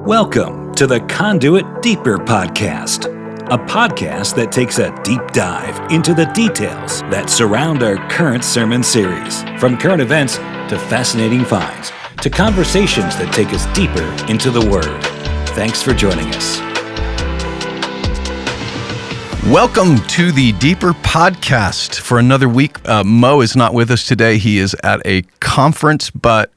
Welcome to the Conduit Deeper podcast, a podcast that takes a deep dive into the details that surround our current sermon series, from current events to fascinating finds to conversations that take us deeper into the Word. Thanks for joining us. Welcome to the Deeper podcast for another week. Mo is not with us today. He is at a conference, but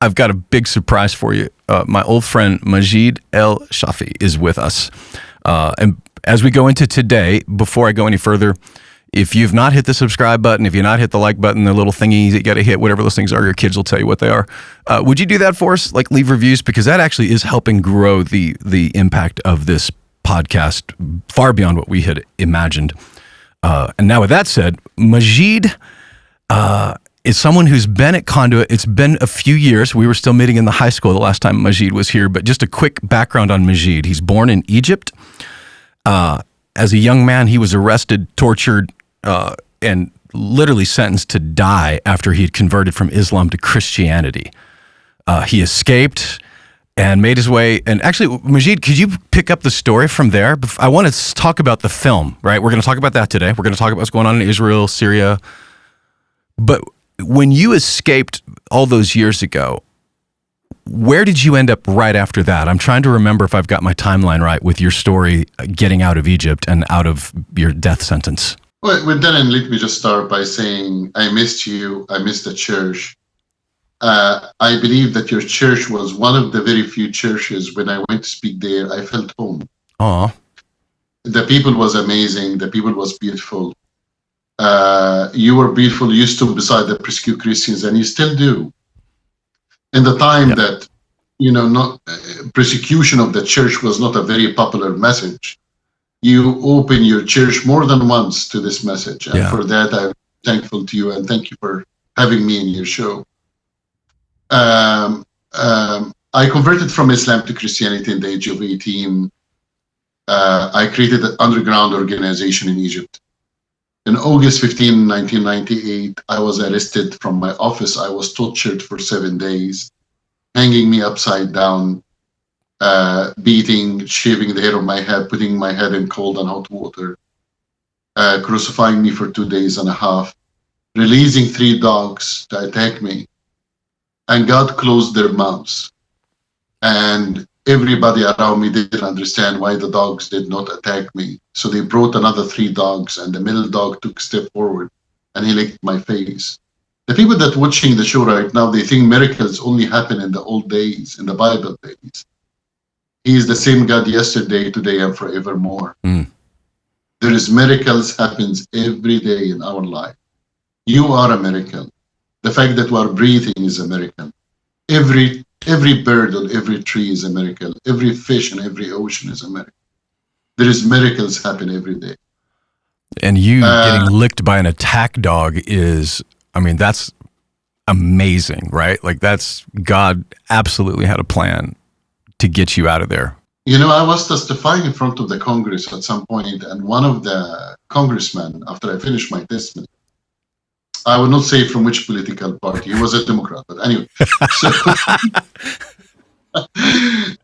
I've got a big surprise for you. My old friend Majed El Shafie is with us. And as we go into today, before I go any further, if you've not hit the subscribe button, if you've not hit the like button, the little thingies that you got to hit, whatever those things are, your kids will tell you what they are. Would you do that for us? Like leave reviews, because that actually is helping grow the impact of this podcast far beyond what we had imagined. And now with that said, Majeed is someone who's been at Conduit. It's been a few years. We were still meeting in the high school the last time Majeed was here, but just a quick background on Majeed. He's born in Egypt. As a young man, he was arrested, tortured, and literally sentenced to die after he had converted from Islam to Christianity. He escaped and made his way. And actually, Majeed, could you pick up the story from there? I want to talk about the film, right? We're going to talk about that today. We're going to talk about what's going on in Israel, Syria. But when you escaped all those years ago, where did you end up right after that? I'm trying to remember if I've got my timeline right with your story getting out of Egypt and out of your death sentence. Well, Darren, let me just start by saying I missed you. I missed the church. I believe that your church was one of the very few churches when I went to speak there, I felt home. Aw. The people was amazing. The people was beautiful. You were beautiful. You stood beside the persecuted Christians, and you still do. In the time that, not persecution of the church was not a very popular message, you opened your church more than once to this message. And for that, I'm thankful to you, and thank you for having me in your show. I converted from Islam to Christianity at the age of 18. I created an underground organization in Egypt. In August 15, 1998, I was arrested from my office. I was tortured for 7 days, hanging me upside down, beating, shaving the hair of my head, putting my head in cold and hot water, crucifying me for 2 days and a half, releasing 3 dogs to attack me. And God closed their mouths. And everybody around me didn't understand why the dogs did not attack me. So they brought another 3 dogs, and the middle dog took a step forward and he licked my face. The people that are watching the show right now, they think miracles only happen in the old days, in the Bible days. He is the same God yesterday, today, and forevermore. There is miracles happens every day in our life. You are a miracle. The fact that we are breathing is a miracle. Every bird on every tree is a miracle. Every fish in every ocean is a miracle. There is miracles happen every day. And you getting licked by an attack dog that's amazing, right? Like that's, God absolutely had a plan to get you out of there. I was testifying in front of the Congress at some point, and one of the congressmen, after I finished my testimony, I will not say from which political party. He was a Democrat, but anyway.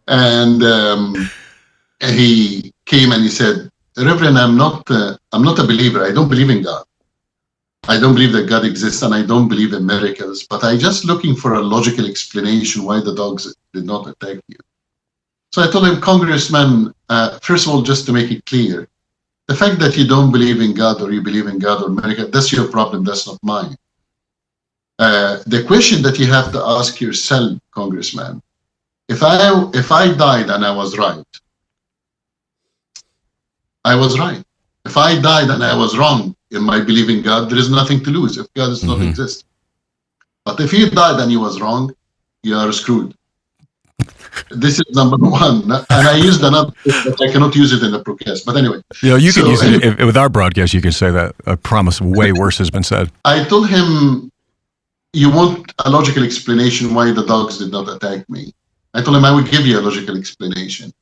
And he came and he said, "Reverend, I'm not a believer. I don't believe in God. I don't believe that God exists, and I don't believe in miracles. But I'm just looking for a logical explanation why the dogs did not attack you." So I told him, "Congressman, first of all, just to make it clear, the fact that you don't believe in God or you believe in God or miracle, that's your problem, that's not mine. The question that you have to ask yourself, Congressman, if I died and I was right, I was right. If I died and I was wrong in my belief in God, there is nothing to lose if God does not exist. But if you died and you was wrong, you are screwed." This is number one. And I used another, but I cannot use it in the broadcast. But anyway. You can use it. With our broadcast, you can say that. I promise way worse has been said. I told him, "You want a logical explanation why the dogs did not attack me?" I told him I would give you a logical explanation.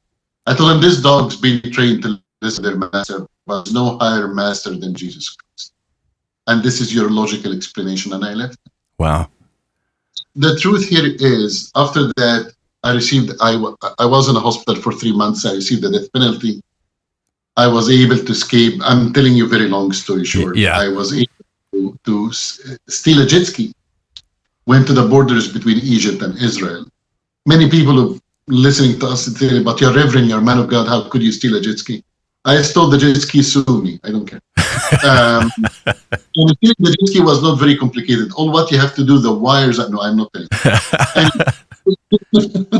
I told him this dog's been trained to listen to their master, but there's no higher master than Jesus Christ. And this is your logical explanation, and I left. Wow. The truth here is, after that, I was in a hospital for 3 months. I received the death penalty. I was able to escape. I'm telling you a very long story short. Yeah. I was able to steal a jet ski. Went to the borders between Egypt and Israel. Many people who listening to us say, but you're reverend, you're a man of God, how could you steal a jet ski? I stole the jet ski, sue me. I don't care. And the jet ski was not very complicated. All what you have to do, the wires, no, I'm not telling you.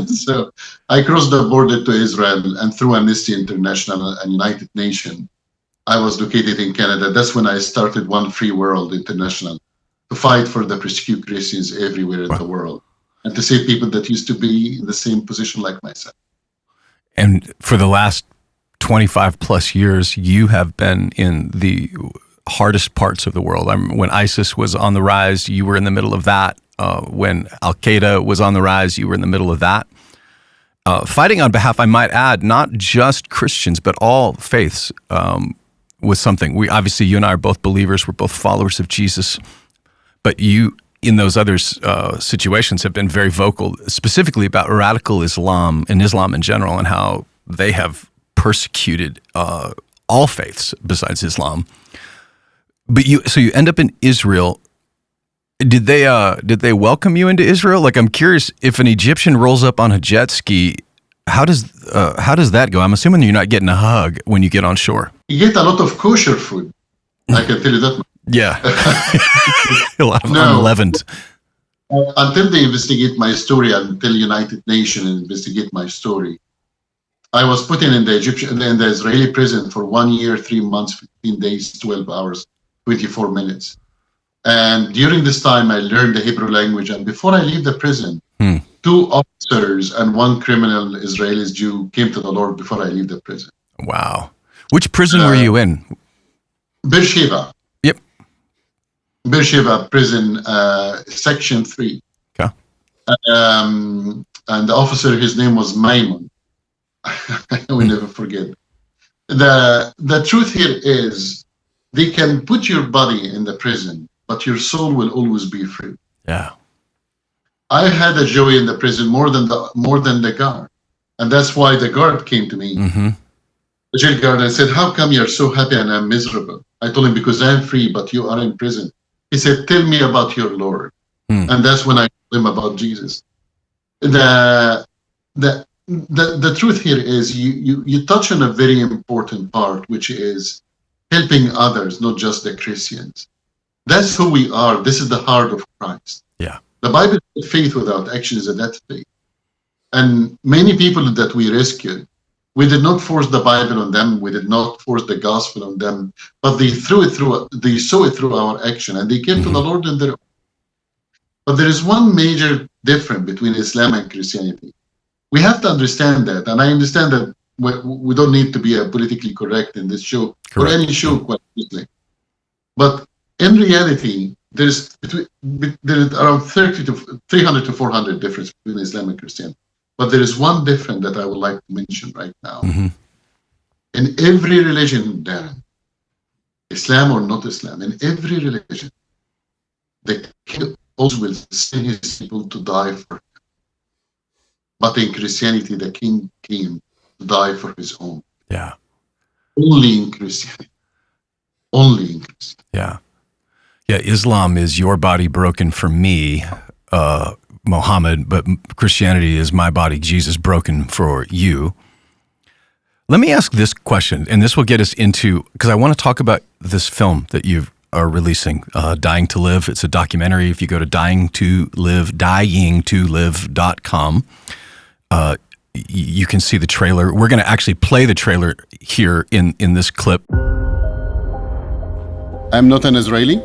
So I crossed the border to Israel, and through Amnesty International and United Nations, I was located in Canada. That's when I started One Free World International to fight for the persecuted Christians everywhere in the world and to save people that used to be in the same position like myself. And for the last 25 plus years, you have been in the hardest parts of the world. When ISIS was on the rise, you were in the middle of that. When Al-Qaeda was on the rise, you were in the middle of that. Fighting on behalf, I might add, not just Christians, but all faiths was something. You and I are both believers. We're both followers of Jesus. But you, in those other situations, have been very vocal, specifically about radical Islam and Islam in general, and how they have persecuted all faiths besides Islam. But you end up in Israel. Did they welcome you into Israel? Like, I'm curious, if an Egyptian rolls up on a jet ski, how does that go? I'm assuming you're not getting a hug when you get on shore. You get a lot of kosher food. I can tell you that. Yeah, a lot of unleavened. Until they investigate my story, until United Nations investigate my story, I was put in the Israeli prison for 1 year, 3 months, 15 days, 12 hours, 24 minutes. And during this time, I learned the Hebrew language. And before I leave the prison, 2 officers and 1 criminal Israeli Jew came to the Lord before I leave the prison. Wow. Which prison were you in? Beersheba. Yep. Beersheba prison, section 3. Okay. And the officer, his name was Maimon. I will never forget. The truth here is they can put your body in the prison, but your soul will always be free. Yeah. I had a joy in the prison more than the guard. And that's why the guard came to me. Mm-hmm. The jail guard, and said, how come you're so happy and I'm miserable? I told him, because I'm free, but you are in prison. He said, tell me about your Lord. And that's when I told him about Jesus. The truth here is you touch on a very important part, which is helping others, not just the Christians. That's who we are. This is the heart of Christ. Yeah. The Bible says faith without action is a dead faith. And many people that we rescued, we did not force the Bible on them. We did not force the gospel on them, but they saw it through our action, and they came to the Lord in their own. But there is one major difference between Islam and Christianity. We have to understand that, and I understand that we don't need to be politically correct in this show, or any show, quite honestly. But in reality, there is around 300 to 400 difference between Islam and Christianity. But there is one difference that I would like to mention right now. Mm-hmm. In every religion, Darren, Islam or not Islam, in every religion, the king also will send his people to die for him. But in Christianity, the king came to die for his own. Yeah. Only in Christianity. Only in Christianity. Yeah. Yeah, Islam is your body broken for me, Muhammad, but Christianity is my body, Jesus, broken for you. Let me ask this question, and this will get us into, because I want to talk about this film that you are releasing, Dying to Live. It's a documentary. If you go to dyingtolive.com, you can see the trailer. We're going to actually play the trailer here in this clip. I'm not an Israeli.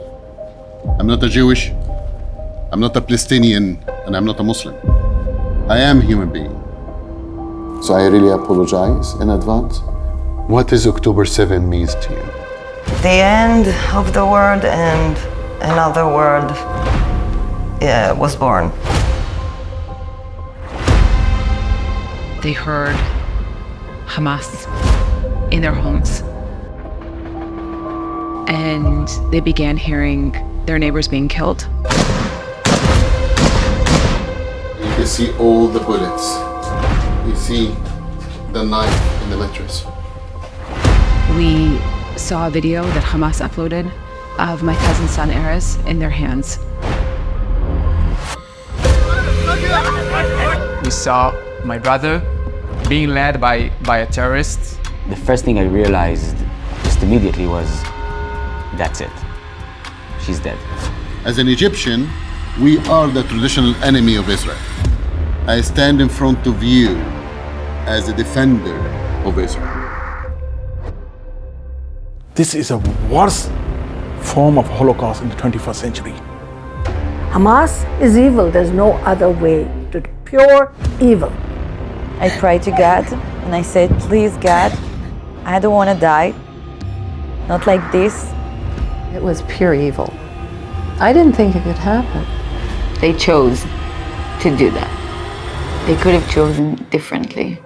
I'm not a Jewish. I'm not a Palestinian, and I'm not a Muslim. I am a human being. So I really apologize in advance. What does October 7 means to you? The end of the world and another world was born. They heard Hamas in their homes. And they began hearing their neighbors being killed. You can see all the bullets see the knife in the mattress. We saw a video that Hamas uploaded of my cousin's son, Erez, in their hands. We saw my brother being led by a terrorist. The first thing I realized just immediately was, that's it. She's dead. As an Egyptian, we are the traditional enemy of Israel. I stand in front of you as a defender of Israel. This is a worst form of Holocaust in the 21st century. Hamas is evil. There's no other way to pure evil. I prayed to God and I said, please God, I don't want to die. Not like this. It was pure evil. I didn't think it could happen. They chose to do that. They could have chosen differently.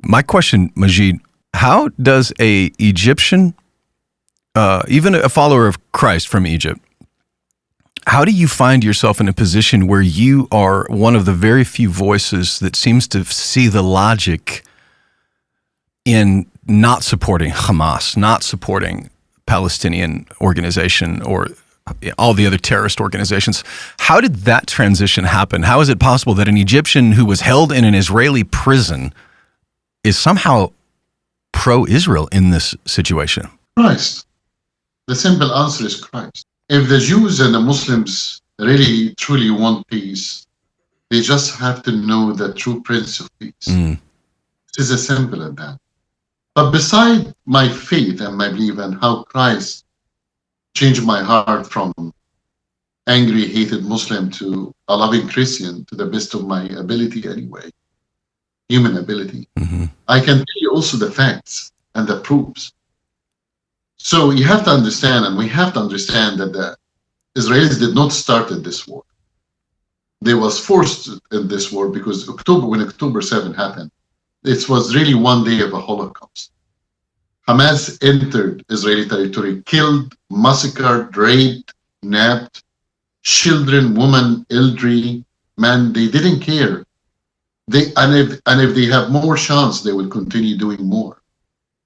My question, Majeed, how does a Egyptian, even a follower of Christ from Egypt, how do you find yourself in a position where you are one of the very few voices that seems to see the logic in not supporting Hamas, not supporting Palestinian organization or all the other terrorist organizations? How did that transition happen? How is it possible that an Egyptian who was held in an Israeli prison is somehow pro-Israel in this situation? Christ. The simple answer is Christ. If the Jews and the Muslims really truly want peace, they just have to know the true Prince of Peace. It is as simple as that. But beside my faith and my belief and how Christ changed my heart from angry, hated Muslim to a loving Christian to the best of my ability anyway, human ability, I can tell you also the facts and the proofs. So you have to understand, and we have to understand that the Israelis did not start this war. They was forced in this war because when October 7 happened, it was really one day of a Holocaust. Hamas entered Israeli territory, killed, massacred, raped, nabbed, children, women, elderly, men. They didn't care. And if they have more chance, they will continue doing more.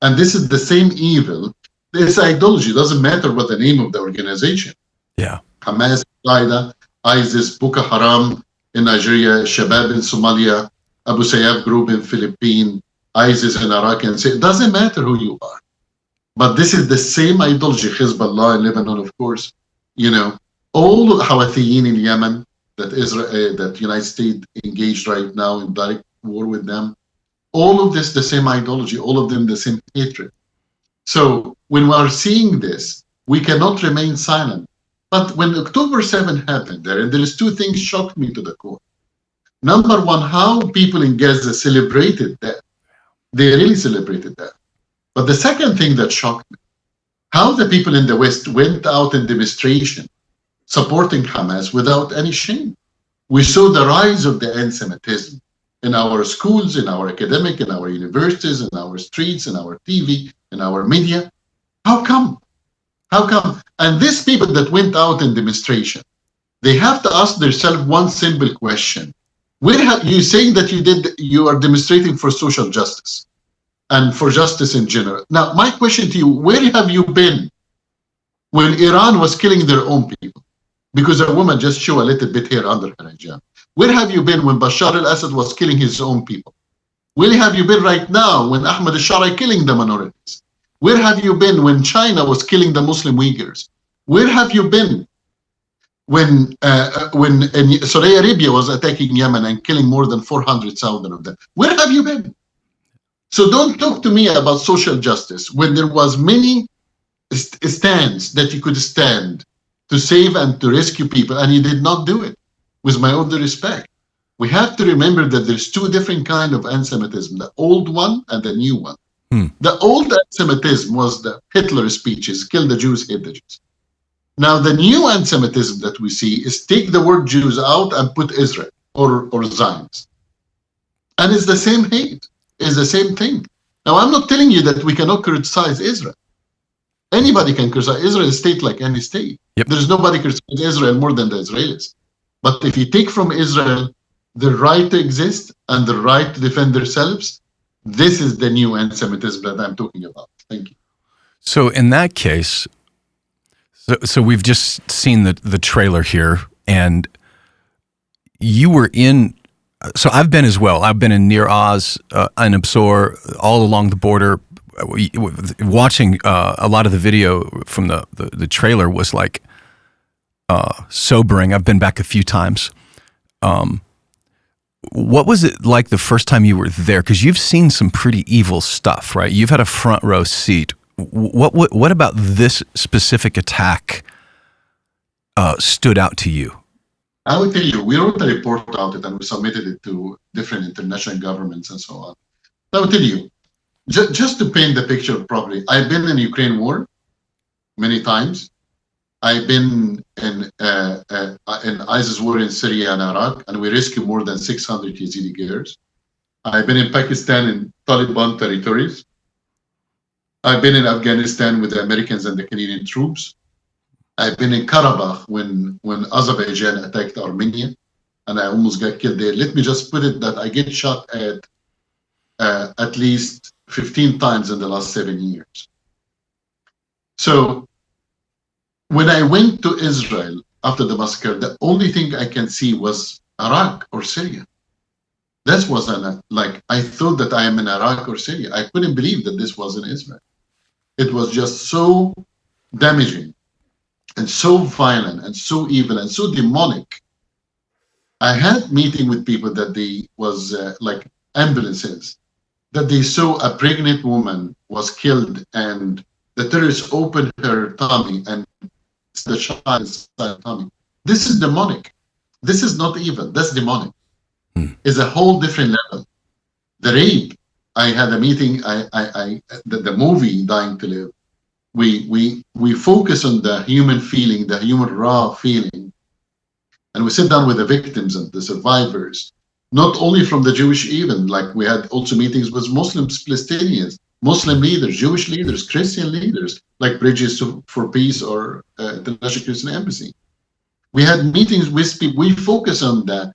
And this is the same evil. This ideology doesn't matter what the name of the organization. Yeah. Hamas, Al-Qaeda, ISIS, Boko Haram in Nigeria, Shabab in Somalia, Abu Sayyaf group in Philippines, ISIS in Iraq, and it doesn't matter who you are. But this is the same ideology, Hezbollah in Lebanon, of course. You know, all Houthis in Yemen, that Israel, that United States engaged right now in direct war with them. All of this, the same ideology, all of them the same hatred. So when we are seeing this, we cannot remain silent. But when October 7 happened there, and there is two things shocked me to the core. Number one, how people in Gaza celebrated that. They really celebrated that. But the second thing that shocked me, how the people in the West went out in demonstration supporting Hamas without any shame. We saw the rise of the anti-Semitism in our schools, in our academic, in our universities, in our streets, in our TV, in our media. How come? How come? And these people that went out in demonstration, they have to ask themselves one simple question. Where have you saying that you are demonstrating for social justice and for justice in general? Now, my question to you, where have you been when Iran was killing their own people? Because a woman just showed a little bit hair under her hijab. Where have you been when Bashar al-Assad was killing his own people? Where have you been right now when Ahmed al-Shara killing the minorities? Where have you been when China was killing the Muslim Uyghurs? Where have you been when Saudi Arabia was attacking Yemen and killing more than 400,000 of them? Where have you been? So don't talk to me about social justice when there was many stands that you could stand to save and to rescue people, and you did not do it. With my all due respect, we have to remember that there's two different kinds of anti-Semitism, the old one and the new one. The old anti-Semitism was the Hitler speeches, kill the Jews, hate the Jews. Now, the new anti-Semitism that we see is take the word Jews out and put Israel or Zionists. And it's the same hate, it's the same thing. Now, I'm not telling you that we cannot criticize Israel. Anybody can criticize Israel, a state like any state. Yep. There's nobody criticizing Israel more than the Israelis. But if you take from Israel the right to exist and the right to defend themselves, this is the new anti-Semitism that I'm talking about. Thank you. So in that case, so we've just seen the trailer here, and you were in. So I've been as well. I've been in Nir Oz and Absor, all along the border. Watching a lot of the video from the trailer was like sobering. I've been back a few times. What was it like the first time you were there? Because you've seen some pretty evil stuff, right? You've had a front row seat. What about this specific attack stood out to you? I will tell you, we wrote a report about it and we submitted it to different international governments and so on. I will tell you, just to paint the picture properly, I've been in the Ukraine war many times. I've been in ISIS war in Syria and Iraq, and we rescued more than 600 Yazidi girls. I've been in Pakistan in Taliban territories. I've been in Afghanistan with the Americans and the Canadian troops. I've been in Karabakh when Azerbaijan attacked Armenia, and I almost got killed there. Let me just put it that I get shot at least 15 times in the last 7 years. So when I went to Israel after the massacre, the only thing I can see was Iraq or Syria. That was like, I thought that I am in Iraq or Syria. I couldn't believe that this was in Israel. It was just so damaging and so violent and so evil and so demonic. I had meeting with people that they was like ambulances, that they saw a pregnant woman was killed and the terrorists opened her tummy and the child inside the tummy. This is demonic. This is not evil. That's demonic. It's a whole different level. The rape. I had a meeting. The movie Dying to Live. We focus on the human feeling, the human raw feeling, and we sit down with the victims and the survivors, not only from the Jewish, even like we had also meetings with Muslims, Palestinians, Muslim leaders, Jewish leaders, Christian leaders, like Bridges for Peace or the National Christian Embassy. We had meetings with people. We focus on the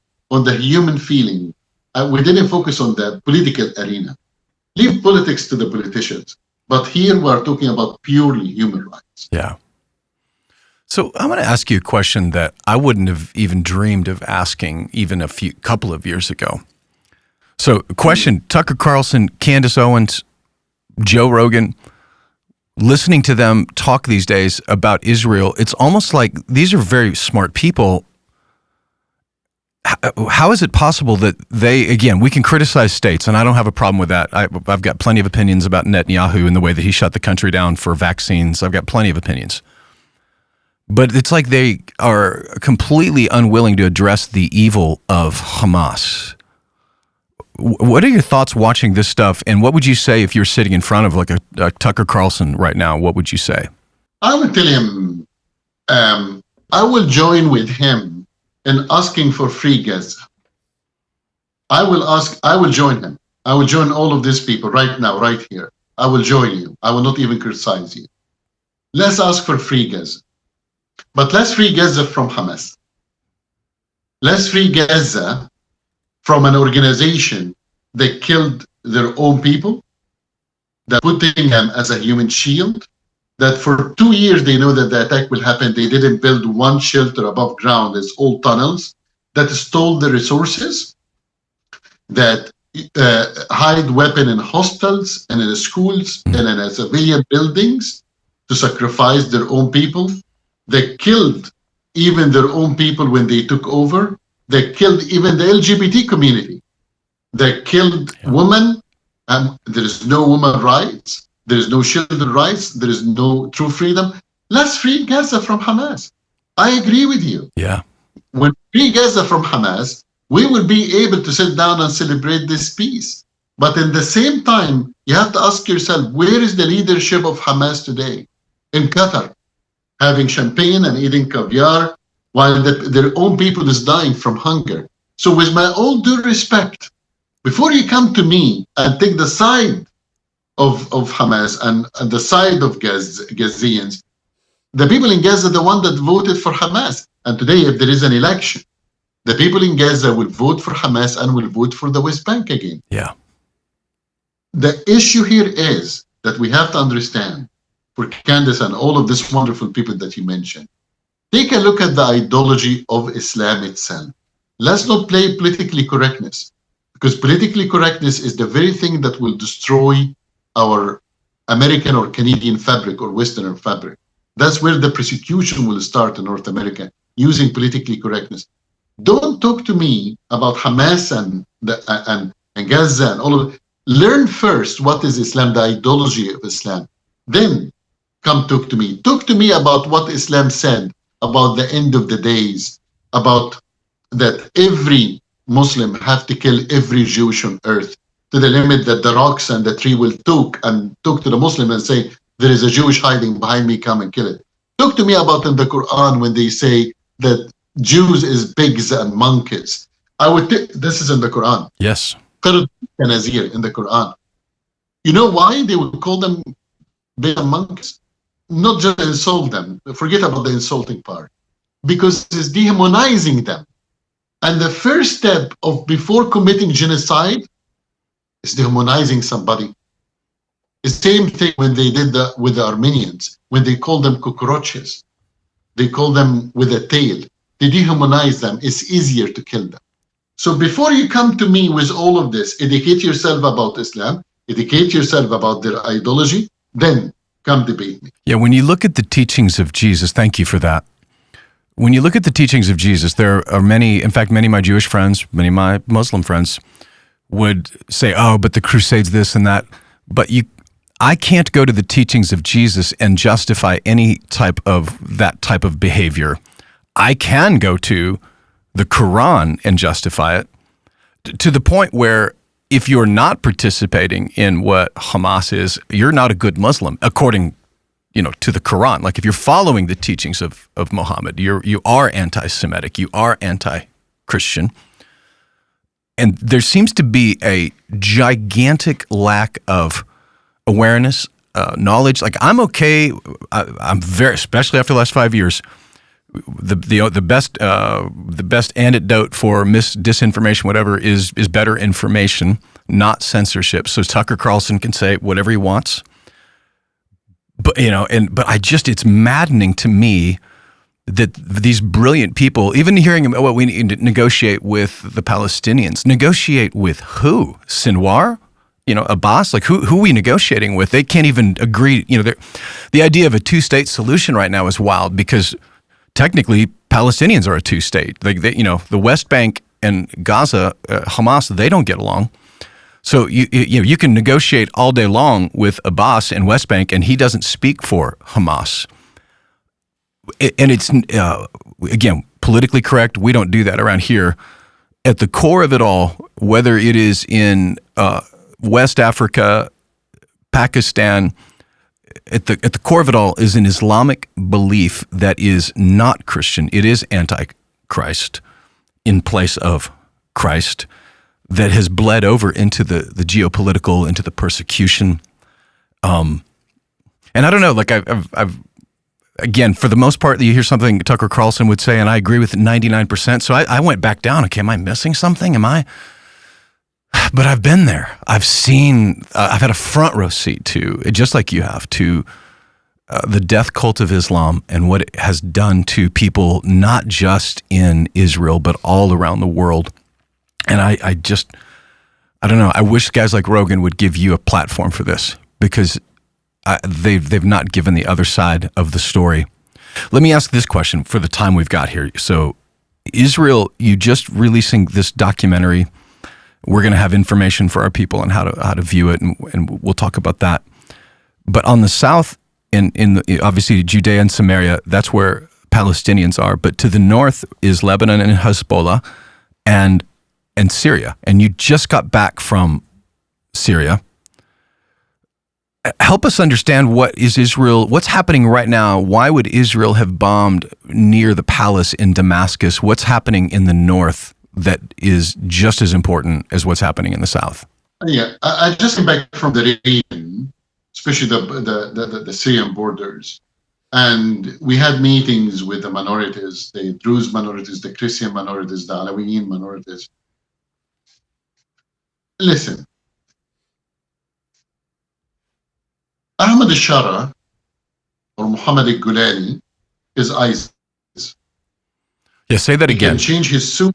human feeling. We didn't focus on the political arena. Leave politics to the politicians. But here we are talking about purely human rights. Yeah. So I want to ask you a question that I wouldn't have even dreamed of asking even couple of years ago. So question, Tucker Carlson, Candace Owens, Joe Rogan, listening to them talk these days about Israel, it's almost like these are very smart people. How is it possible that again, we can criticize states, and I don't have a problem with that. I've got plenty of opinions about Netanyahu and the way that he shut the country down for vaccines. I've got plenty of opinions. But it's like they are completely unwilling to address the evil of Hamas. What are your thoughts watching this stuff, and what would you say if you're sitting in front of like a Tucker Carlson right now? What would you say? I would tell him, I will join with him in asking for free Gaza. I will join him. I will join all of these people right now, right here. I will join you. I will not even criticize you. Let's ask for free Gaza. But let's free Gaza from Hamas. Let's free Gaza from an organization that killed their own people, that putting them as a human shield, that for 2 years they know that the attack will happen. They didn't build one shelter above ground. It's all tunnels, that stole the resources, that hide weapons in hostels and in the schools and in the civilian buildings to sacrifice their own people. They killed even their own people when they took over. They killed even the LGBT community. They killed women. There is no women rights. There is no children rights. There is no true freedom. Let's free Gaza from Hamas. I agree with you. Yeah. When we free Gaza from Hamas, we will be able to sit down and celebrate this peace. But in the same time, you have to ask yourself, where is the leadership of Hamas today? In Qatar. having champagne and eating caviar, while their own people is dying from hunger. So with my all due respect, before you come to me and take the side of Hamas and the side of Gazians, the people in Gaza are the one that voted for Hamas. And today, if there is an election, the people in Gaza will vote for Hamas and will vote for the West Bank again. Yeah. The issue here is that we have to understand, for Candace and all of these wonderful people that you mentioned, take a look at the ideology of Islam itself. Let's not play politically correctness, because politically correctness is the very thing that will destroy our American or Canadian fabric or Westerner fabric. That's where the persecution will start in North America, using politically correctness. Don't talk to me about Hamas and Gaza and all of it. Learn first what is Islam, the ideology of Islam. Then come talk to me. Talk to me about what Islam said about the end of the days, about that every Muslim have to kill every Jewish on earth, to the limit that the rocks and the tree will talk to the Muslim and say, there is a Jewish hiding behind me, come and kill it. Talk to me about in the Quran when they say that Jews is pigs and monkeys. This is in the Quran. Yes. Nazir in the Quran. You know why they would call them pigs and monkeys? Not just insult them. Forget about the insulting part. Because it's dehumanizing them. And the first step of before committing genocide is dehumanizing somebody. The same thing when they did that with the Armenians, when they called them cockroaches. They called them with a tail. They dehumanize them. It's easier to kill them. So before you come to me with all of this, educate yourself about Islam, educate yourself about their ideology, then come debate me. Yeah, when you look at the teachings of Jesus, thank you for that. When you look at the teachings of Jesus, there are many, in fact, many of my Jewish friends, many of my Muslim friends would say, oh, but the Crusades, this and that. But I can't go to the teachings of Jesus and justify any type of that type of behavior. I can go to the Quran and justify it to the point where if you're not participating in what Hamas is, you're not a good Muslim, according to the Quran. Like if you're following the teachings of Muhammad, you are anti-Semitic, you are anti-Christian. And there seems to be a gigantic lack of awareness, knowledge. Like I'm okay. I'm very, especially after the last 5 years, the best antidote for disinformation, whatever, is better information, not censorship. So Tucker Carlson can say whatever he wants. But it's maddening to me that these brilliant people, even hearing what we need to negotiate with the Palestinians, negotiate with who? Sinwar? Abbas? Like who are we negotiating with? They can't even agree. The idea of a two-state solution right now is wild because technically Palestinians are a two-state. The West Bank and Gaza, Hamas, they don't get along. So you can negotiate all day long with Abbas in West Bank, and he doesn't speak for Hamas. And it's again politically correct. We don't do that around here. At the core of it all, whether it is in West Africa, Pakistan, at the core of it all is an Islamic belief that is not Christian. It is anti-Christ in place of Christ, that has bled over into the geopolitical, into the persecution. And I don't know, like I've again, for the most part, you hear something Tucker Carlson would say, and I agree with 99%. So I went back down. Okay, am I missing something? But I've been there. I've seen, I've had a front row seat to, just like you have, to the death cult of Islam and what it has done to people, not just in Israel, but all around the world. And I don't know. I wish guys like Rogan would give you a platform for this, because they've not given the other side of the story. Let me ask this question for the time we've got here. So Israel, you just releasing this documentary. We're going to have information for our people on how to view it, and we'll talk about that. But on the south, obviously Judea and Samaria, that's where Palestinians are. But to the north is Lebanon and Hezbollah and Syria. And you just got back from Syria. Help us understand what's happening right now. Why would Israel have bombed near the palace in Damascus? What's happening in the north that is just as important as what's happening in the south? Yeah, I just came back from the region, especially the Syrian borders. And we had meetings with the minorities, the Druze minorities, the Christian minorities, the Alawiyin minorities. Listen, Ahmad al-Shara or Muhammad al-Gulani is ISIS. Yeah, say that again. He can change his suit.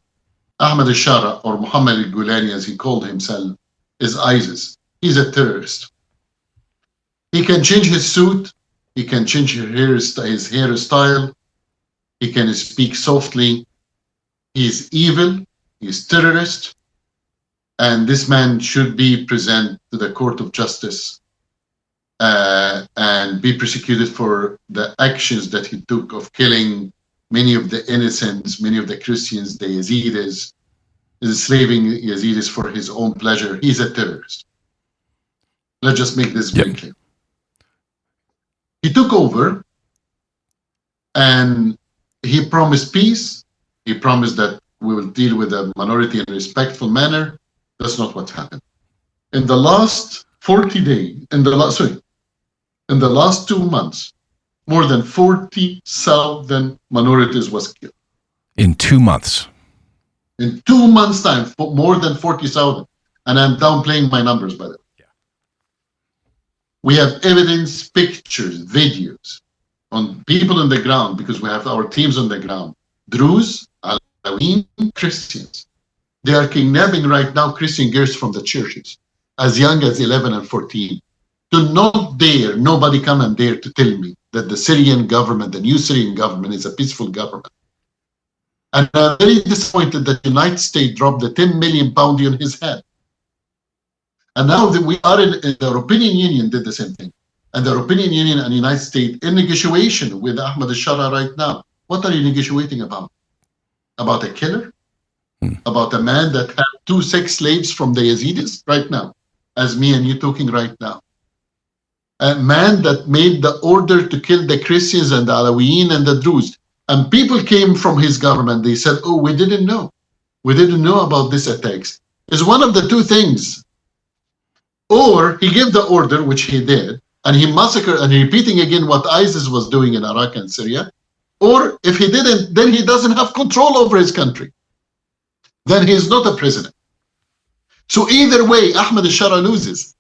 Ahmad al-Shara or Muhammad al-Gulani, as he called himself, is ISIS. He's a terrorist. He can change his suit. He can change his hairstyle. He can speak softly. He's evil. He's terrorist. And this man should be presented to the court of justice and be prosecuted for the actions that he took of killing many of the innocents, many of the Christians, the Yazidis, enslaving Yazidis for his own pleasure. He's a terrorist. Let's just make this very clear. He took over and he promised peace. He promised that we will deal with the minority in a respectful manner. That's not what happened. In the last 40 days, in the last 2 months, more than 40,000 minorities was killed. In 2 months? In 2 months' time, more than 40,000. And I'm downplaying my numbers, by the way. Yeah. We have evidence, pictures, videos on people on the ground, because we have our teams on the ground. Druze, Alawiyin, Christians. They are kidnapping right now Christian girls from the churches, as young as 11 and 14. Do not dare, nobody come and dare to tell me that the Syrian government, the new Syrian government, is a peaceful government. And I'm very disappointed that the United States dropped the 10 million pound on his head. And now that we are in the European Union did the same thing. And the European Union and the United States in negotiation with Ahmad al-Shara right now. What are you negotiating about? About a killer? About a man that had 2 sex slaves from the Yazidis right now, as me and you talking right now. A man that made the order to kill the Christians and the Alawiyin and the Druze. And people came from his government. They said, oh, we didn't know. We didn't know about this attacks. It's one of the two things. Or he gave the order, which he did, and he massacred, and repeating again what ISIS was doing in Iraq and Syria. Or if he didn't, then he doesn't have control over his country. Then he's not a president. So either way, Ahmad al-Shara loses.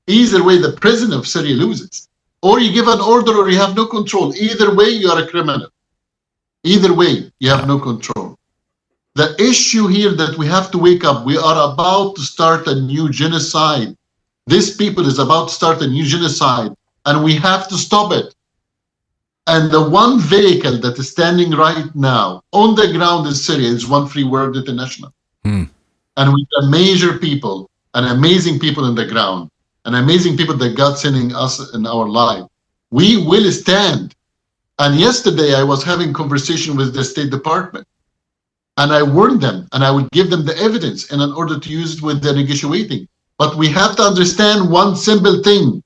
Either way, the president of Syria loses. Or you give an order or you have no control. Either way, you are a criminal. Either way, you have no control. The issue here that we have to wake up, we are about to start a new genocide. This people is about to start a new genocide, and we have to stop it. And the one vehicle that is standing right now on the ground in Syria is One Free World International. And with the major people and amazing people on the ground and amazing people that God sending us in our life, we will stand. And yesterday I was having conversation with the State Department, and I warned them, and I would give them the evidence in order to use it with the negotiating. But we have to understand one simple thing.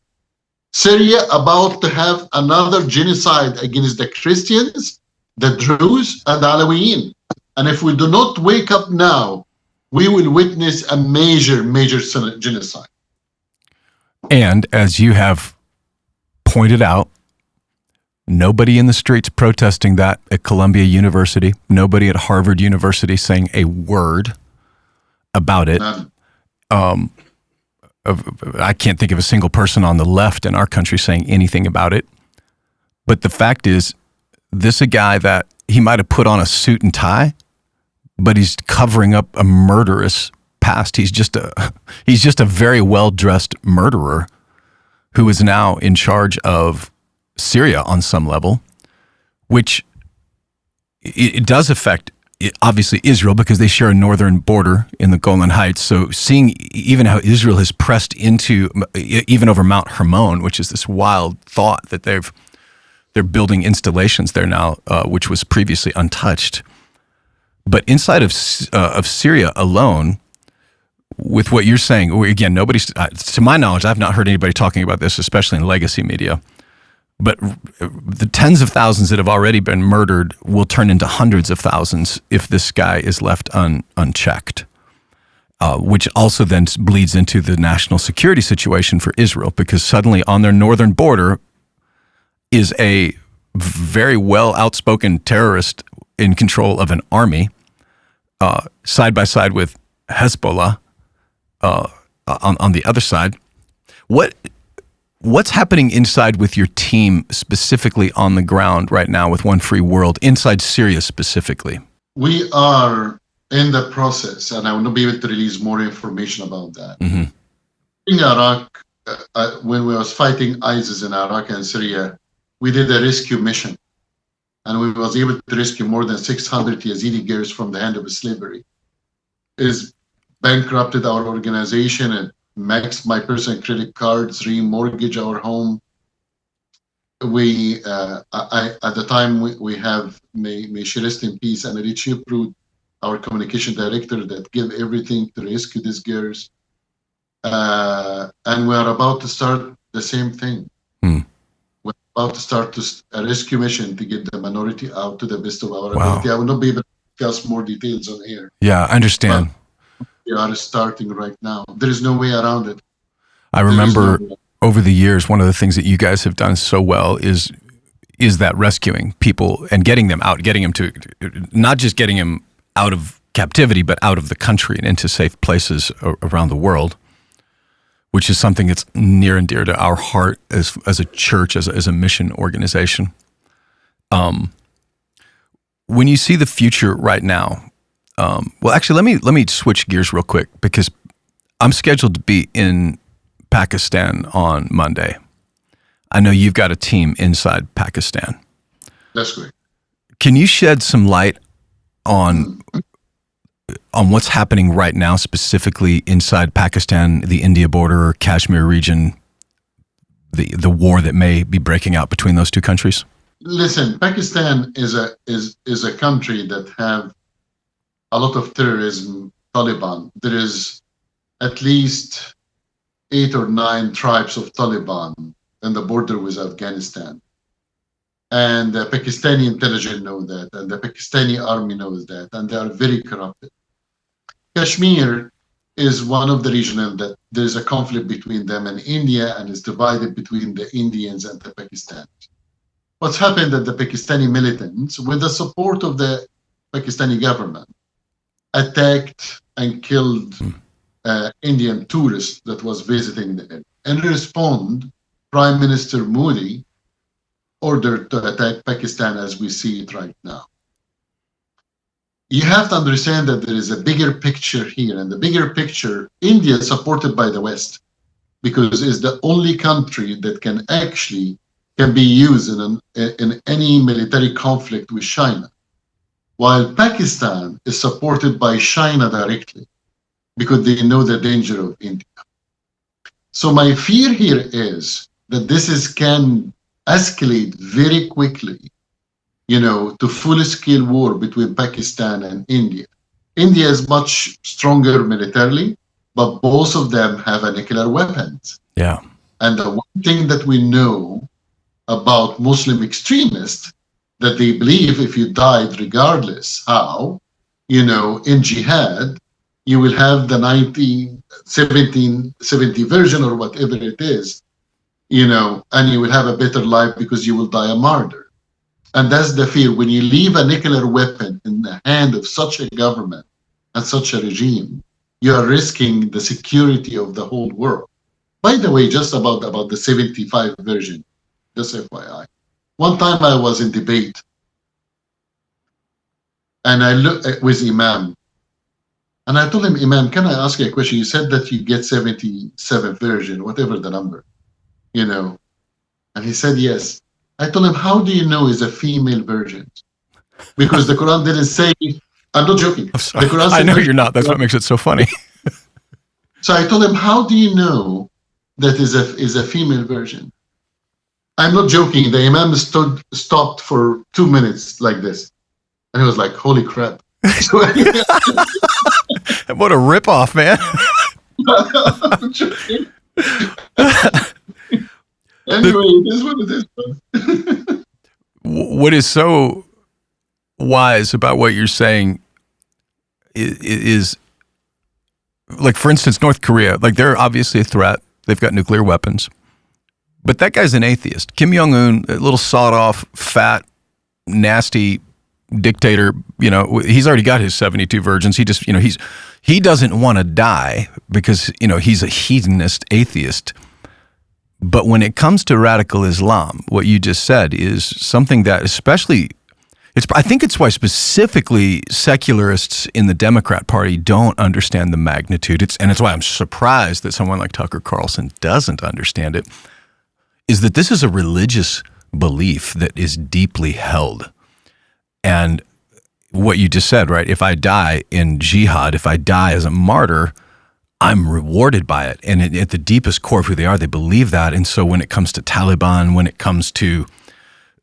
Syria about to have another genocide against the Christians, the Druze, and the Alawiyin. And if we do not wake up now, we will witness a major, major genocide. And as you have pointed out, nobody in the streets protesting that at Columbia University, nobody at Harvard University saying a word about it. I can't think of a single person on the left in our country saying anything about it. But the fact is, this is a guy that he might have put on a suit and tie, but he's covering up a murderous past. He's just a very well-dressed murderer who is now in charge of Syria on some level, which it does affect obviously Israel because they share a northern border in the Golan Heights. So seeing even how Israel has pressed into even over Mount Hermon, which is this wild thought that they're building installations there now, which was previously untouched. But inside of Syria alone, with what you're saying, again, nobody's, to my knowledge, I've not heard anybody talking about this, especially in legacy media. But the tens of thousands that have already been murdered will turn into hundreds of thousands if this guy is left unchecked, which also then bleeds into the national security situation for Israel, because suddenly on their northern border is a very well outspoken terrorist in control of an army, side by side with Hezbollah on the other side. What's happening inside with your team specifically on the ground right now with One Free World, inside Syria specifically? We are in the process, and I will not be able to release more information about that. Mm-hmm. In Iraq, when we was fighting ISIS in Iraq and Syria, we did a rescue mission, and we was able to rescue more than 600 Yazidi girls from the hand of slavery. Is bankrupted our organization and maxed my personal credit cards, remortgage our home. We, at the time, we have, may she rest in peace, and Richie Prude, our communication director, that gave everything to rescue these girls. And we are about to start the same thing. We're about to start a rescue mission to get the minority out to the best of our ability. I will not be able to discuss more details on air. Yeah, I understand. But we are starting right now. There is no way around it. I remember over the years, one of the things that you guys have done so well is that rescuing people and getting them out, getting them to, not just getting them out of captivity, but out of the country and into safe places around the world, which is something that's near and dear to our heart as a church, as a mission organization. When you see the future right now, well, actually, let me switch gears real quick, because I'm scheduled to be in Pakistan on Monday. I know you've got a team inside Pakistan. That's great. Can you shed some light on what's happening right now, specifically inside Pakistan, the India border, Kashmir region, the war that may be breaking out between those two countries? Listen, Pakistan is a country that have a lot of terrorism, Taliban. There is at least 8 or 9 tribes of Taliban on the border with Afghanistan. And the Pakistani intelligence know that, and the Pakistani army knows that, and they are very corrupted. Kashmir is one of the regions that there is a conflict between them and India, and is divided between the Indians and the Pakistanis. What's happened that the Pakistani militants, with the support of the Pakistani government, attacked and killed Indian tourists that was visiting them. In response, Prime Minister Modi ordered to attack Pakistan as we see it right now. You have to understand that there is a bigger picture here, and the bigger picture, India is supported by the West, because it's the only country that can be used in any military conflict with China, while Pakistan is supported by China directly, because they know the danger of India. So my fear here is that this can escalate very quickly, to full-scale war between Pakistan and India. India is much stronger militarily, but both of them have nuclear weapons. Yeah. And the one thing that we know about Muslim extremists, that they believe if you died regardless how, in jihad, you will have the 1770 version or whatever it is, and you will have a better life because you will die a martyr. And that's the fear. When you leave a nuclear weapon in the hand of such a government and such a regime, you are risking the security of the whole world. By the way, just about the 75 version, just FYI. One time I was in debate, and I looked with Imam, and I told him, Imam, can I ask you a question? You said that you get 77 version, whatever the number, and he said yes. I told him, how do you know it's a female version? Because the Quran didn't say, I'm not joking. I'm sorry. The Quran I know you're not. That's what makes it so funny. So I told him, how do you know that is a female version? I'm not joking. The Imam stopped for 2 minutes like this. And he was like, holy crap. What a ripoff, man. I'm joking. Anyway, it is what it is. What is so wise about what you're saying is, like, for instance, North Korea, like, they're obviously a threat. They've got nuclear weapons. But that guy's an atheist. Kim Jong-un, a little sawed-off, fat, nasty dictator, he's already got his 72 virgins. He just, he doesn't want to die because, he's a hedonist atheist. But when it comes to radical Islam, what you just said is something that especially, I think it's why specifically secularists in the Democrat Party don't understand the magnitude. And it's why I'm surprised that someone like Tucker Carlson doesn't understand it, is that this is a religious belief that is deeply held. And what you just said, right? If I die in jihad, if I die as a martyr, I'm rewarded by it. And at the deepest core of who they are, they believe that. And so when it comes to Taliban, when it comes to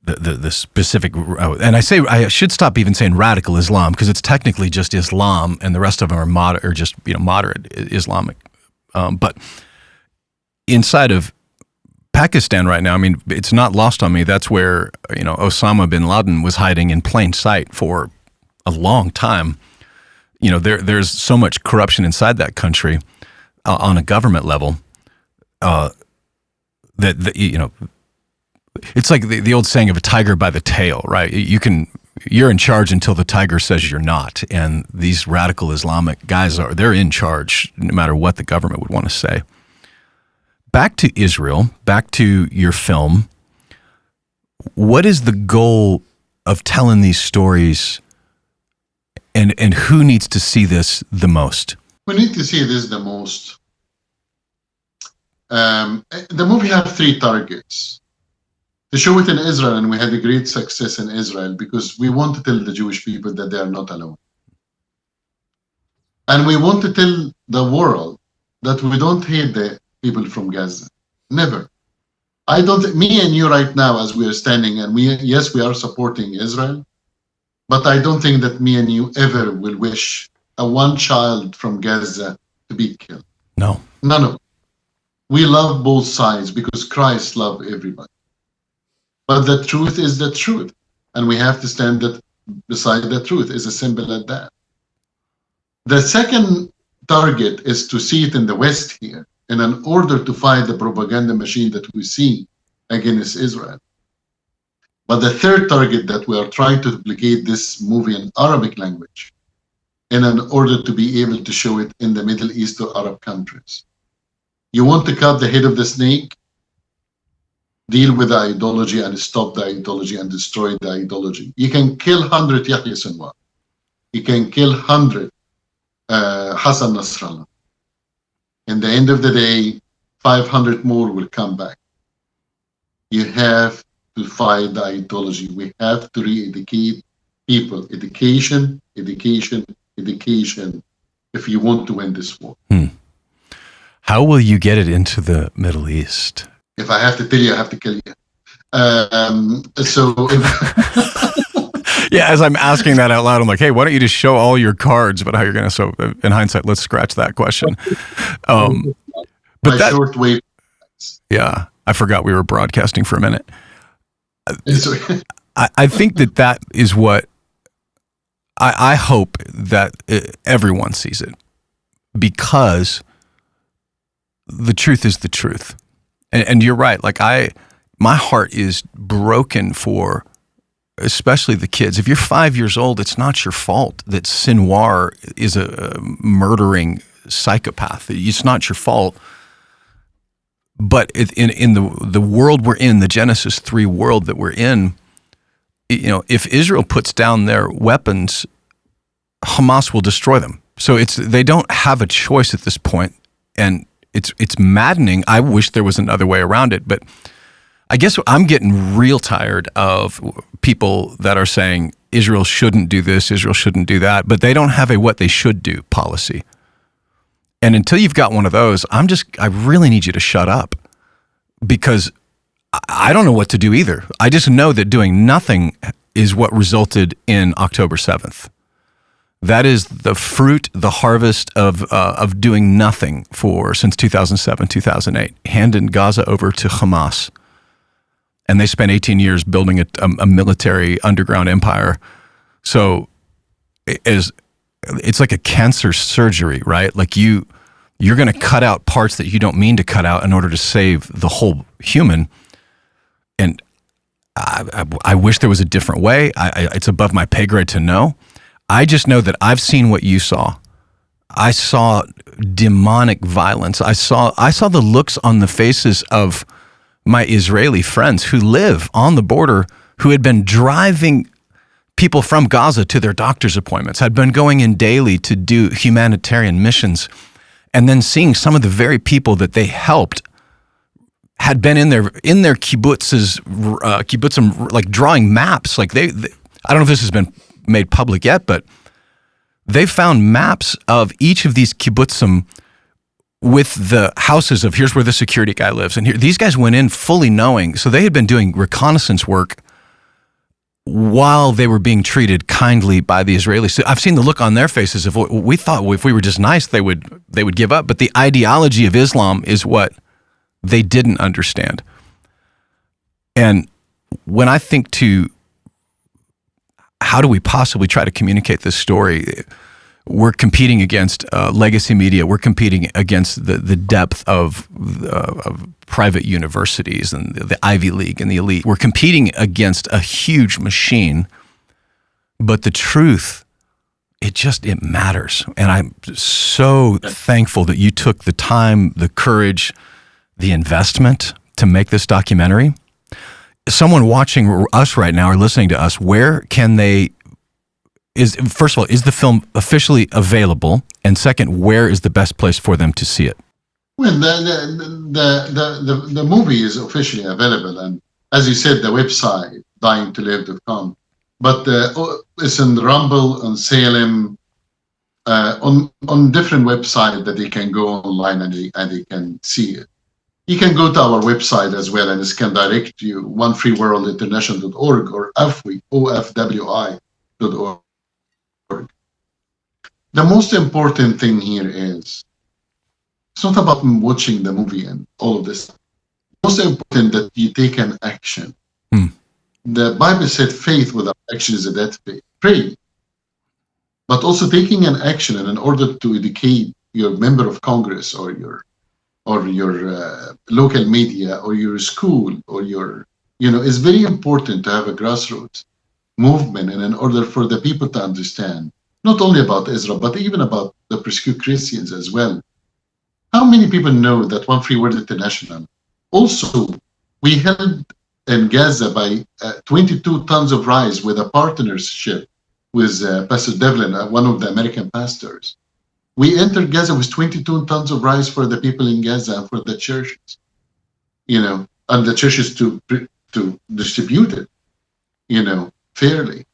the specific, and I should stop even saying radical Islam, because it's technically just Islam, and the rest of them are moderate Islamic. But inside of Pakistan right now, I mean, it's not lost on me. That's where, Osama bin Laden was hiding in plain sight for a long time. There's so much corruption inside that country on a government level that it's like the old saying of a tiger by the tail, right? You're in charge until the tiger says you're not. And these radical Islamic guys they're in charge no matter what the government would want to say. Back to Israel, back to your film. What is the goal of telling these stories, and who needs to see this the most? We need to see this the most. The movie had 3 targets. To show it in Israel, and we had a great success in Israel because we want to tell the Jewish people that they are not alone. And we want to tell the world that we don't hate the people from Gaza. Never. Me and you right now, as we are standing, and we are supporting Israel, but I don't think that me and you ever will wish one child from Gaza to be killed. No. None of it. We love both sides because Christ loved everybody. But the truth is the truth, and we have to stand beside the truth. It's as simple as that. The second target is to see it in the West here, in an order to fight the propaganda machine that we see against Israel. But the third target that we are trying to duplicate this movie in Arabic language, in an order to be able to show it in the Middle East or Arab countries. You want to cut the head of the snake? Deal with the ideology and stop the ideology and destroy the ideology. You can kill 100 Yahya Sinwar. You can kill 100 Hassan Nasrallah. In the end of the day, 500 more will come back. You have to fight the ideology. We have to re-educate people. Education, education, education, if you want to win this war. How will you get it into the Middle East? If I have to tell you, I have to kill you. Yeah, as I'm asking that out loud, I'm like, hey, why don't you just show all your cards about how you're going to, so in hindsight, let's scratch that question. But shortwave. Yeah, I forgot we were broadcasting for a minute. I think that is what, I hope that everyone sees it, because the truth is the truth. And you're right. Like my heart is broken for especially the kids. If you're 5 years old, it's not your fault that Sinwar is a murdering psychopath. It's not your fault. But in the world we're in, the Genesis 3 world that we're in, if Israel puts down their weapons, Hamas will destroy them. So they don't have a choice at this point, and it's maddening. I wish there was another way around it, but I guess I'm getting real tired of people that are saying Israel shouldn't do this, Israel shouldn't do that, but they don't have a what they should do policy. And until you've got one of those, I really need you to shut up, because I don't know what to do either. I just know that doing nothing is what resulted in October 7th. That is the fruit, the harvest of doing nothing since 2007, 2008. Handed Gaza over to Hamas. And they spent 18 years building a military underground empire. So it's like a cancer surgery, right? Like you're going to cut out parts that you don't mean to cut out in order to save the whole human. And I wish there was a different way. It's above my pay grade to know. I just know that I've seen what you saw. I saw demonic violence. I saw the looks on the faces of my Israeli friends who live on the border, who had been driving people from Gaza to their doctor's appointments, had been going in daily to do humanitarian missions, and then seeing some of the very people that they helped had been in their kibbutzim, like drawing maps. Like they I don't know if this has been made public yet, but they found maps of each of these kibbutzim with the houses of here's where the security guy lives. And here, these guys went in fully knowing. So they had been doing reconnaissance work while they were being treated kindly by the Israelis. So I've seen the look on their faces of what we thought if we were just nice, they would give up. But the ideology of Islam is what they didn't understand. And when I think to how do we possibly try to communicate this story, we're competing against legacy media. We're competing against the depth of private universities and the Ivy League and the elite. We're competing against a huge machine, but the truth, it matters. And I'm so thankful that you took the time, the courage, the investment to make this documentary. Someone watching us right now or listening to us, where can they? First of all, is the film officially available? And second, where is the best place for them to see it? Well, the movie is officially available, and as you said, the website dyingtolive.com. But it's in Rumble, on Salem, on different websites that they can go online and they can see it. You can go to our website as well, and it can direct you onefreeworldinternational.org or OFWI, OFWI.org. The most important thing here is it's not about watching the movie and all of this. Most important that you take an action. The Bible said faith without action is a dead faith. Pray. But also taking an action, and in order to educate your member of Congress or your local media or your school or it's very important to have a grassroots movement, and in order for the people to understand not only about Israel but even about the persecuted Christians as well. How many people know that One Free World International also we helped in Gaza by 22 tons of rice with a partnership with Pastor Devlin, one of the American pastors. We entered Gaza with 22 tons of rice for the people in Gaza and for the churches, and the churches to distribute it, fairly.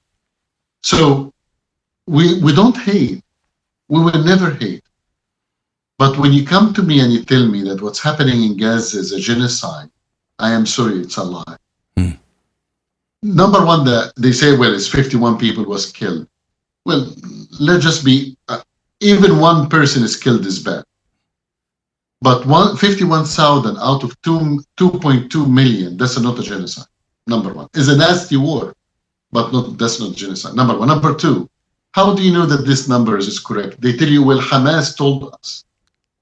So we don't hate. We will never hate. But when you come to me and you tell me that what's happening in Gaza is a genocide, I am sorry, it's a lie. Number one, they say, well, it's 51 people was killed. Well, let's just be... even one person is killed is bad. But 51,000 out of 2.2 million, that's not a genocide. Number one. It's a nasty war, but that's not genocide. Number one. Number two, how do you know that this number is correct? They tell you, well, Hamas told us.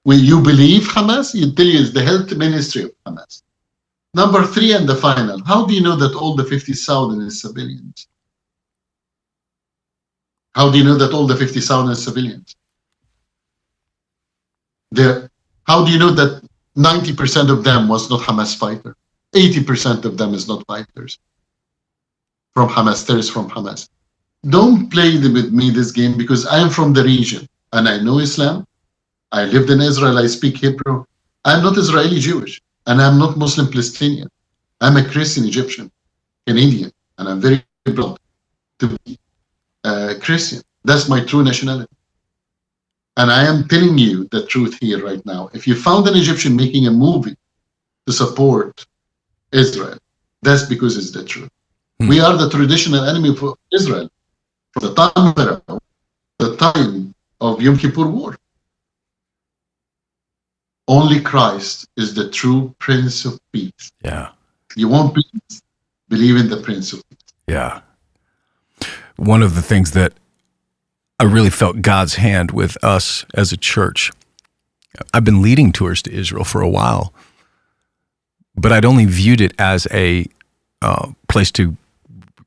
Will you believe Hamas? You tell you it's the health ministry of Hamas. Number three, and the final, how do you know that all the 50,000 is civilians? How do you know that all the 50,000 is civilians? How do you know that 90% of them was not Hamas fighter? 80% of them is not fighters from Hamas, terrorists from Hamas. Don't play with me this game, because I am from the region and I know Islam. I lived in Israel, I speak Hebrew. I'm not Israeli Jewish, and I'm not Muslim Palestinian. I'm a Christian Egyptian, Canadian, and I'm very proud to be Christian. That's my true nationality. And I am telling you the truth here right now. If you found an Egyptian making a movie to support Israel, that's because it's the truth. We are the traditional enemy for Israel. From the time of Pharaoh, the time of Yom Kippur War. Only Christ is the true Prince of Peace. Yeah. You want peace? Believe in the Prince of Peace. Yeah. One of the things that I really felt God's hand with us as a church, I've been leading tours to Israel for a while, but I'd only viewed it as a place to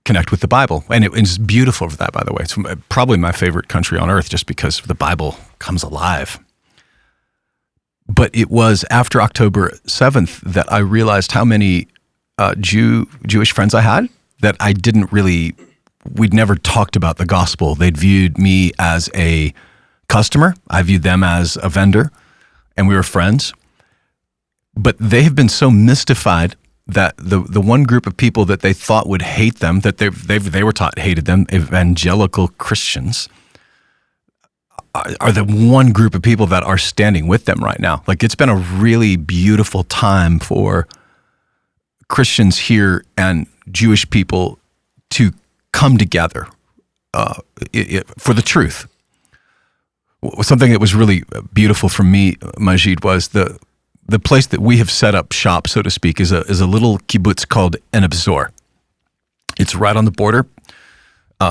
connect with the Bible. And it's beautiful for that, by the way. It's probably my favorite country on earth just because the Bible comes alive. But it was after October 7th that I realized how many Jewish friends I had that I didn't really, we'd never talked about the gospel. They'd viewed me as a customer. I viewed them as a vendor, and we were friends. But they have been so mystified that the one group of people that they thought would hate them, that they were taught hated them, evangelical Christians, are the one group of people that are standing with them right now. Like, it's been a really beautiful time for Christians here and Jewish people to come together for the truth. Something that was really beautiful for me, Majeed, was the place that we have set up shop, so to speak, is a little kibbutz called Enabzor. It's right on the border.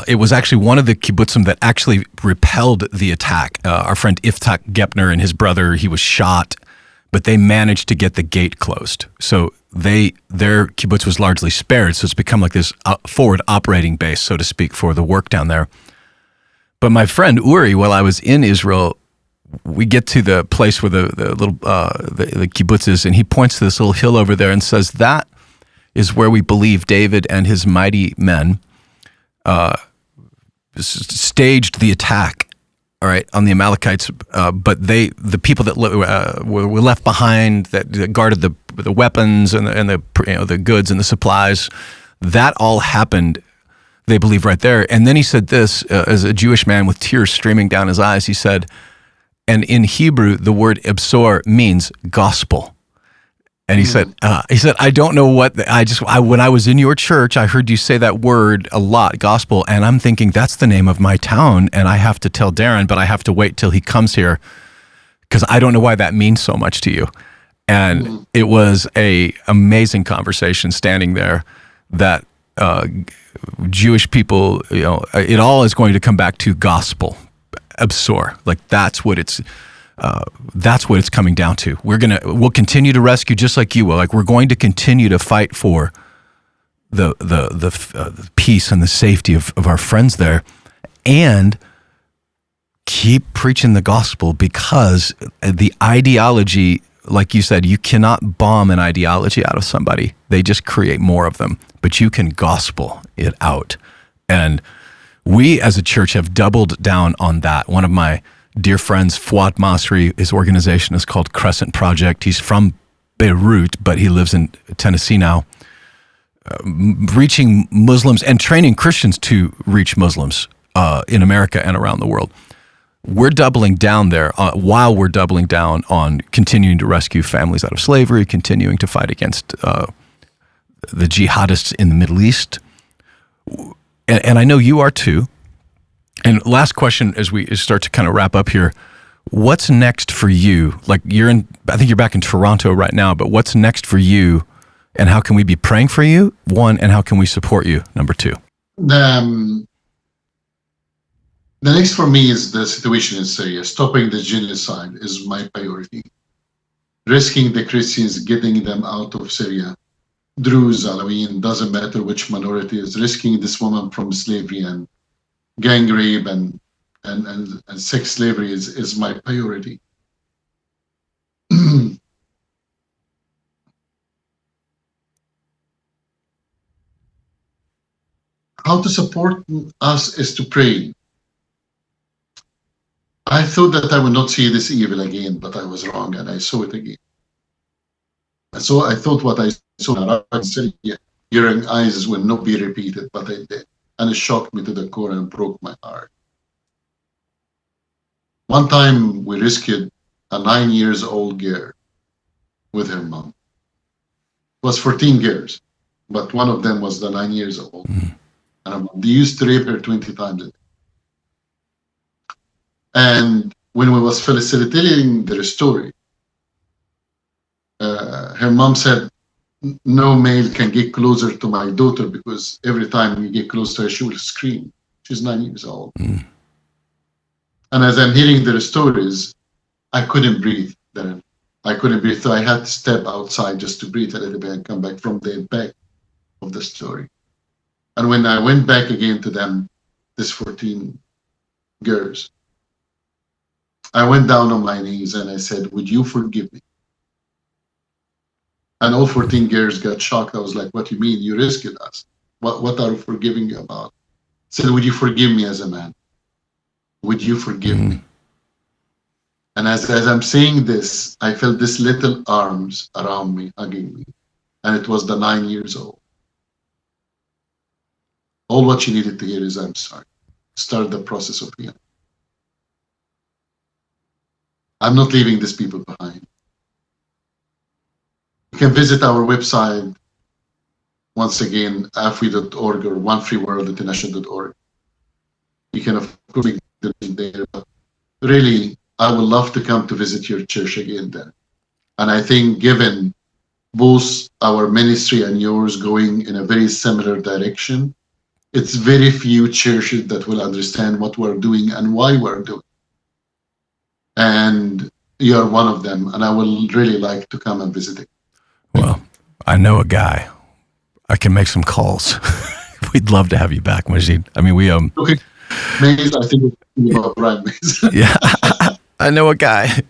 It was actually one of the kibbutzim that actually repelled the attack. Our friend Iftach Gepner and his brother, he was shot, but they managed to get the gate closed. So their kibbutz was largely spared. So it's become like this forward operating base, so to speak, for the work down there. But my friend Uri, while I was in Israel, we get to the place where the little the kibbutz is, and he points to this little hill over there and says, that is where we believe David and his mighty men staged the attack, all right, on the Amalekites. But the people that were left behind, that guarded the weapons and the goods and the supplies, that all happened, they believe, right there. And then he said this, as a Jewish man with tears streaming down his eyes, he said, and in Hebrew, the word ebsor means gospel. And he said, I don't know what, when I was in your church, I heard you say that word a lot, gospel, and I'm thinking that's the name of my town, and I have to tell Darren, but I have to wait till he comes here because I don't know why that means so much to you. And it was a amazing conversation standing there that Jewish people, it all is going to come back to gospel, absor. Like that's what it's coming down to. We'll continue to rescue just like you will. Like we're going to continue to fight for the peace and the safety of our friends there, and keep preaching the gospel, because the ideology, like you said, you cannot bomb an ideology out of somebody. They just create more of them, but you can gospel it out. And we as a church have doubled down on that. One of my dear friends, Fuad Masri, his organization is called Crescent Project. He's from Beirut, but he lives in Tennessee now, reaching Muslims and training Christians to reach Muslims in America and around the world. We're doubling down there while we're doubling down on continuing to rescue families out of slavery, continuing to fight against the jihadists in the Middle East. And I know you are too. And last question as we start to kind of wrap up here, what's next for you? Like I think you're back in Toronto right now, but what's next for you, and how can we be praying for you? One, and how can we support you? Number two. The next for me is the situation in Syria. Stopping the genocide is my priority. Rescuing the Christians, getting them out of Syria. Druze, Alaween, doesn't matter which minority is, rescuing this woman from slavery and gang rape and sex slavery is my priority. How to support us is to pray. I thought that I would not see this evil again, but I was wrong, and I saw it again. So I thought what I saw in Syria, hearing eyes will not be repeated, but I did. And it shocked me to the core and broke my heart. One time we rescued a 9-year-old girl with her mom. It was 14 girls, but one of them was the 9 years old. And they used to rape her 20 times a day. And when we was facilitating their story, her mom said, no male can get closer to my daughter because every time you get close to her, she will scream. She's 9 years old. And as I'm hearing their stories, I couldn't breathe then. I couldn't breathe, so I had to step outside just to breathe a little bit and come back from the back of the story. And when I went back again to them, these 14 girls, I went down on my knees and I said, would you forgive me? And all 14 girls got shocked. I was like, what do you mean? You rescued us. What are you forgiving you about? I said, would you forgive me as a man? Would you forgive me? And as I'm saying this, I felt this little arms around me, hugging me. And it was the 9 years old. All what she needed to hear is, I'm sorry. Start the process of healing. I'm not leaving these people behind. You can visit our website, once again, OFWI.org or onefreeworldinternational.org. You can, of course, make the link there. But really, I would love to come to visit your church again there. And I think given both our ministry and yours going in a very similar direction, it's very few churches that will understand what we're doing and why we're doing. And you're one of them, and I would really like to come and visit it. Well, I know a guy. I can make some calls. We'd love to have you back, Majeed. I mean, we Okay, Maze, I think it's about right, Maze. Yeah, I know a guy.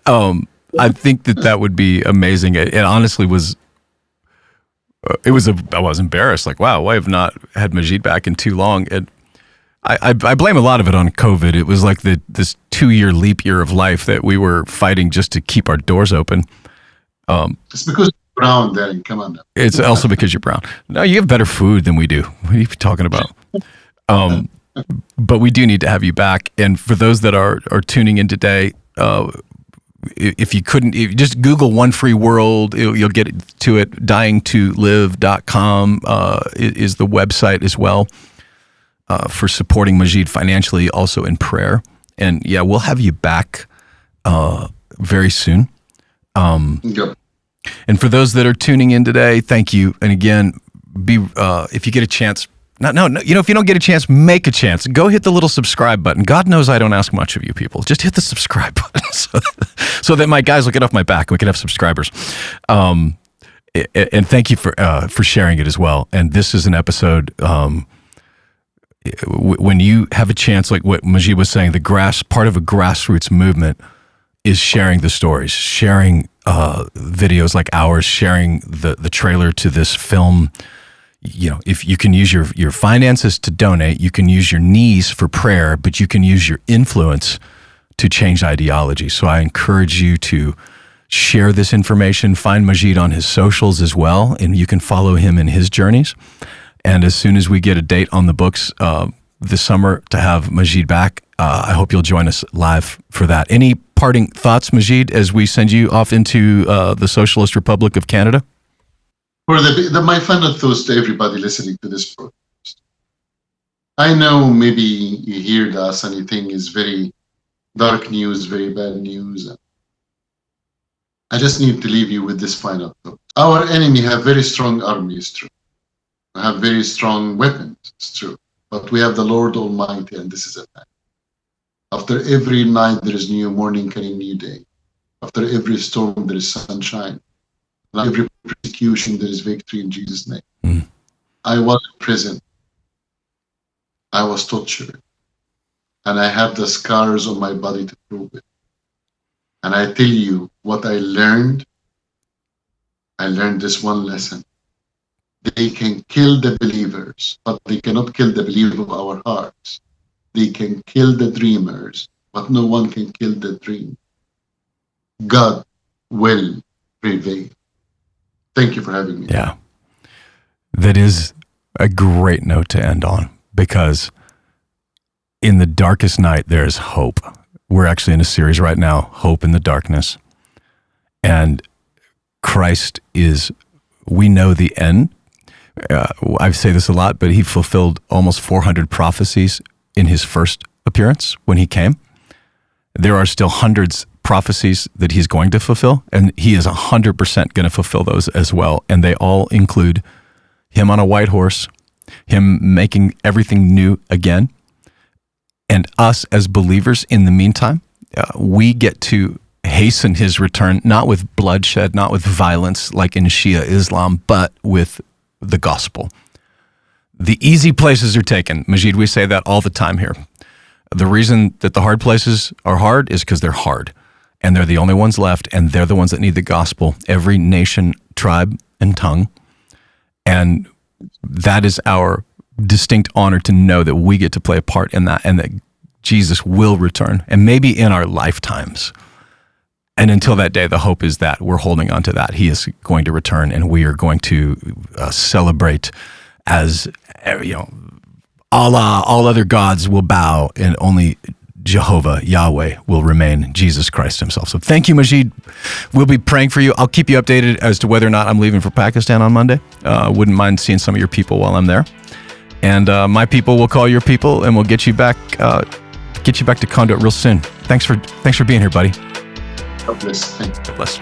I think that would be amazing. It honestly was. I was embarrassed. Like, wow, I have not had Majeed back in too long. And I blame a lot of it on COVID. It was like this 2-year leap year of life that we were fighting just to keep our doors open. It's because you're brown, Darren. Come on now. It's also because you're brown. No, you have better food than we do. What are you talking about? But we do need to have you back. And for those that are tuning in today, if you just Google One Free World, you'll get to it. dyingtolive.com is the website as well for supporting Majeed financially, also in prayer. And yeah, we'll have you back very soon. Yep. And for those that are tuning in today, thank you. And again, if you get a chance, if you don't get a chance, make a chance. Go hit the little subscribe button. God knows I don't ask much of you people. Just hit the subscribe button so that my guys will get off my back and we can have subscribers. And thank you for sharing it as well. And this is an episode when you have a chance, like what Majeed was saying, part of a grassroots movement is sharing the stories, sharing videos like ours, sharing the trailer to this film. You know, if you can use your finances to donate, you can use your knees for prayer, but you can use your influence to change ideology. So I encourage you to share this information. Find Majeed on his socials as well, and you can follow him in his journeys. And as soon as we get a date on the books this summer to have Majeed back, I hope you'll join us live for that. Any parting thoughts, Majeed, as we send you off into the Socialist Republic of Canada? For my final thoughts to everybody listening to this broadcast. I know maybe you hear us and you think it's very dark news, very bad news. I just need to leave you with this final thought. Our enemy have very strong armies, true. We have very strong weapons, it's true. But we have the Lord Almighty, and this is a fact. After every night there is new morning and a new day. After every storm there is sunshine. And every persecution there is victory in Jesus' name. I was in prison. I was tortured. And I have the scars on my body to prove it. And I tell you what I learned this one lesson. They can kill the believers, but they cannot kill the believer of our hearts. They can kill the dreamers, but no one can kill the dream. God will prevail. Thank you for having me. Yeah. That is a great note to end on, because in the darkest night, there's hope. We're actually in a series right now, Hope in the Darkness. And Christ we know the end. I say this a lot, but he fulfilled almost 400 prophecies in his first appearance when he came. There are still hundreds prophecies that he's going to fulfill, and he is 100% going to fulfill those as well. And they all include him on a white horse, him making everything new again, and us as believers in the meantime, we get to hasten his return, not with bloodshed, not with violence like in Shia Islam, but with the gospel. The easy places are taken. Majeed, we say that all the time here. The reason that the hard places are hard is because they're hard, and they're the only ones left, and they're the ones that need the gospel. Every nation, tribe, and tongue. And that is our distinct honor to know that we get to play a part in that, and that Jesus will return, and maybe in our lifetimes. And until that day, the hope is that we're holding on to that. He is going to return, and we are going to celebrate as, Allah, all other gods will bow, and only Jehovah, Yahweh, will remain, Jesus Christ himself. So thank you, Majeed. We'll be praying for you. I'll keep you updated as to whether or not I'm leaving for Pakistan on Monday. Wouldn't mind seeing some of your people while I'm there. And my people will call your people, and we'll get you back to Conduit real soon. Thanks for being here, buddy. God bless. Thank you. God bless.